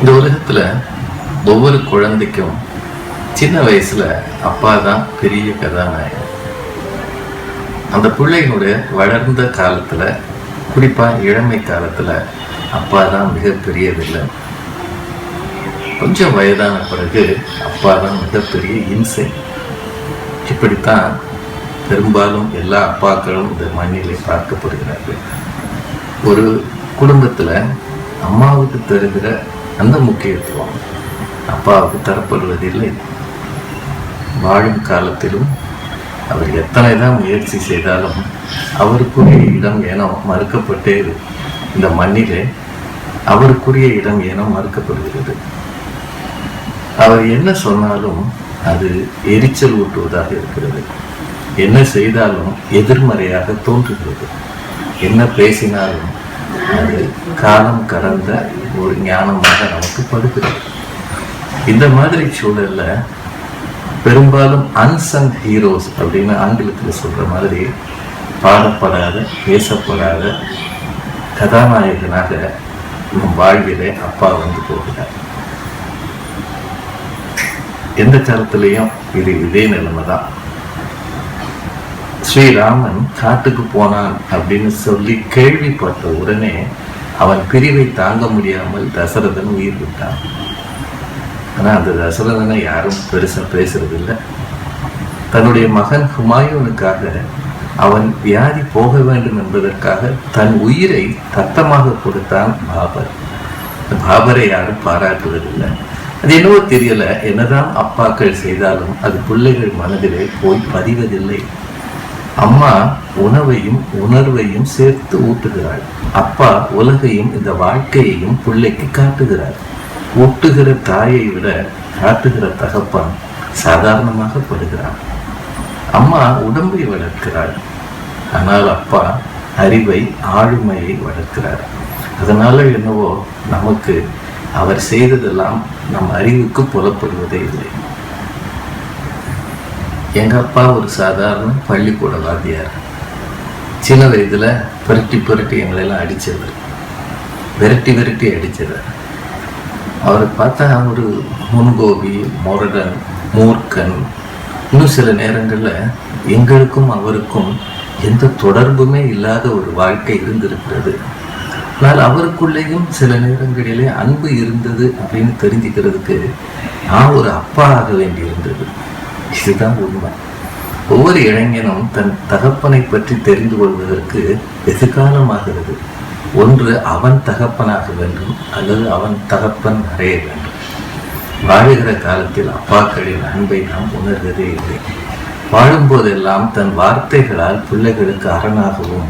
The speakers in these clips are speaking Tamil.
இந்த உலகத்துல ஒவ்வொரு குழந்தைக்கும் சின்ன வயசுல அப்பா தான் பெரிய கதாநாயகன். அந்த பிள்ளையினுடைய வளர்ந்த காலத்துல, குறிப்பா இளமை காலத்துல அப்பா தான் மிகப்பெரிய வில்லன். கொஞ்சம் வயதான பிறகு அப்பா தான் மிகப்பெரிய இன்சை. இப்படித்தான் பெரும்பாலும் எல்லா அப்பாக்களும் இந்த மண்ணிலே பார்க்கப்படுகிறார்கள். ஒரு குடும்பத்துல அம்மாவுக்கு தருகிற அந்த முக்கியத்துவம் அப்பாவுக்கு தரப்படுவதில்லை. வாழும் காலத்திலும் அவர் எத்தனை தான் முயற்சி செய்தாலும் அவருக்குரிய இடம் ஏனோ மறுக்கப்பட்டே இந்த மண்ணிலே அவருக்குரிய இடம் ஏனோ மறுக்கப்படுகிறது. அவர் என்ன சொன்னாலும் அது எரிச்சல் ஊட்டுவதாக இருக்கிறது. என்ன செய்தாலும் எதிர்மறையாக தோன்றுகிறது. என்ன பேசினாலும் அது காலம் கடந்த ஒரு ஞானமாக நமக்கு படுகிறது. இந்த மாதிரி சூழல்ல பெரும்பாலும் அன்சங் ஹீரோஸ் அப்படின்னு ஆங்கிலத்தில் சொல்ற மாதிரி பாடப்படாத, பேசப்படாத கதாநாயகனாக நம் வாழ்விலே அப்பா வந்து போகிறார். எந்த காலத்திலையும் இது இதே நிலைமை தான். ஸ்ரீராமன் காட்டுக்கு போனான் அப்படின்னு சொல்லி கேள்விப்பட்ட உடனே அவன் பிரிவை தாங்க முடியாமல் தசரதன் உயிர் விட்டான். ஆனா அந்த தசரதனை யாரும் பெருசா பேசுறது இல்லை. தன்னுடைய மகன் ஹுமாயூனுக்காக அவன் வியாதி போக வேண்டும் என்பதற்காக தன் உயிரை தத்தமாக கொடுத்தான் பாபர். பாபரை யாரும் பாராட்டுவதில்லை. அது என்னவோ தெரியல, என்னதான் அப்பாக்கள் செய்தாலும் அது பிள்ளைகள் மனதிலே போய் பதிவதில்லை. அம்மா உணவையும் உணர்வையும் சேர்த்து ஊட்டுகிறாள். அப்பா உலகையும் இந்த வாழ்க்கையையும் பிள்ளைக்கு காட்டுகிறார். ஊட்டுகிற தாயை விட காட்டுகிற தகப்பன் சாதாரணமாக படுகிறான். அம்மா உடம்பை வளர்க்கிறாள், ஆனால் அப்பா அறிவை, ஆளுமையை வளர்க்கிறார். அதனால என்னவோ நமக்கு அவர் செய்ததெல்லாம் நம் அறிவுக்கு புலப்படுவதே இல்லை. எங்க அப்பா ஒரு சாதாரண பள்ளிக்கூட வாத்தியார். சின்ன வயதுல புரட்டி புரட்டி எங்களெல்லாம் அடிச்சவர், விரட்டி அடிச்சவர். அவரை பார்த்தா ஒரு முன்கோபி, முரடன், மூர்க்கன். இன்னும் சில நேரங்கள்ல எங்களுக்கும் அவருக்கும் எந்த தொடர்புமே இல்லாத ஒரு வாழ்க்கை இருந்திருக்கிறது. ஆனால் அவருக்குள்ளேயும் சில நேரங்களிலே அன்பு இருந்தது அப்படின்னு தெரிஞ்சுக்கிறதுக்கு நான் ஒரு அப்பா ஆக வேண்டி இருந்தது. இதுதான் உண்மை. ஒவ்வொரு இளைஞனும் தன் தகப்பனை பற்றி தெரிந்து கொள்வதற்கு எதிர்காலமாகிறது. ஒன்று அவன் தகப்பனாக வேண்டும், அல்லது அவன் தகப்பன் அறைய வேண்டும். வாழுகிற காலத்தில் அப்பாக்களின் அன்பை நாம் உணர்வதே இல்லை. வாழும்போதெல்லாம் தன் வார்த்தைகளால் பிள்ளைகளுக்கு அரணாகவும்,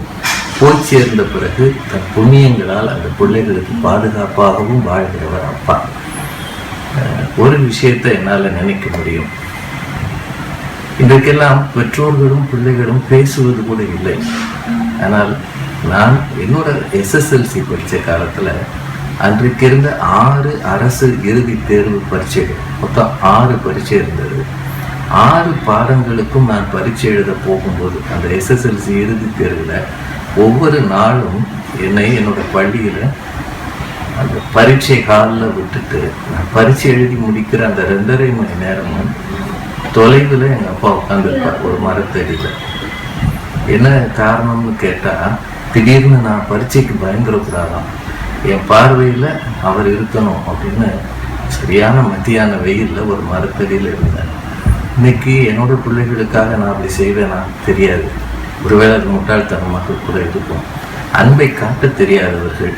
போய் சேர்ந்த பிறகு தன் புண்ணியங்களால் அந்த பிள்ளைகளுக்கு பாதுகாப்பாகவும் வாழ்கிறவர் அப்பா. ஒரு விஷயத்தை என்னால் நினைக்க முடியும். இன்றைக்கெல்லாம் பெற்றோர்களும் பிள்ளைகளும் பேசுவது கூட இல்லை. ஆனால் நான் என்னோட SSLC படித்த காலத்தில் அன்றைக்கு இருந்த 6 அரசு இறுதி தேர்வு பரீட்சைகள், மொத்தம் 6 பரீட்சை இருந்தது. 6 பாடங்களுக்கும் நான் பரீட்சை எழுத போகும்போது அந்த SSLC இறுதி தேர்வில் ஒவ்வொரு நாளும் என்னோட பள்ளியில் அந்த பரீட்சை காலில் விட்டுட்டு நான் பரீட்சை எழுதி முடிக்கிற அந்த 2.5 மணி நேரமும் தொலைவில் எங்கள் அப்பா உட்காந்துருப்பார் ஒரு மரத்தடியில். என்ன காரணம்னு கேட்டால், திடீர்னு நான் பரீட்சைக்கு பயந்துடக்கூடாதான், என் பார்வையில் அவர் இருக்கணும் அப்படின்னு சரியான மத்தியான வெயிலில் ஒரு மரத்தடியில் இருந்தேன். இன்னைக்கு என்னோட பிள்ளைகளுக்காக நான் அப்படி செய்வேனா தெரியாது. ஒருவேளை அது முட்டாள்தனமாக கூட இருக்கும். அன்பை காட்ட தெரியாதவர்கள்,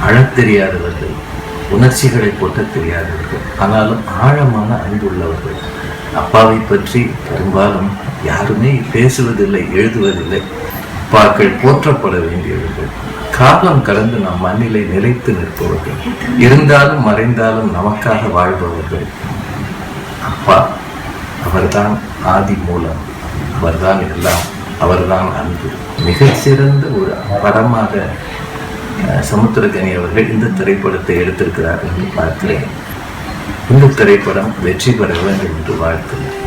அழத் தெரியாதவர்கள், உணர்ச்சிகளை போட்ட தெரியாதவர்கள், ஆனாலும் ஆழமான அன்புள்ளவர்கள். அப்பாவை பற்றி பெரும்பாலும் யாருமே பேசுவதில்லை, எழுதுவதில்லை. அப்பாக்கள் போற்றப்பட வேண்டியவர்கள். காலம் கடந்து நம் மண்ணிலை நிலைத்து நிற்பவர்கள், இருந்தாலும் மறைந்தாலும் நமக்காக வாழ்பவர்கள். அப்பா அவர்தான் ஆதி மூலம், அவர்தான் எல்லாம், அவர்தான் அன்பு. மிகச்சிறந்த ஒரு படமாக சமுத்திரக்கனி அவர்கள் இந்த திரைப்படத்தை எடுத்திருக்கிறார் என்று பார்க்கிறேன். இந்த திரைப்படம் வெற்றி பெற வேண்டும் என்று வாழ்த்துகிறேன்.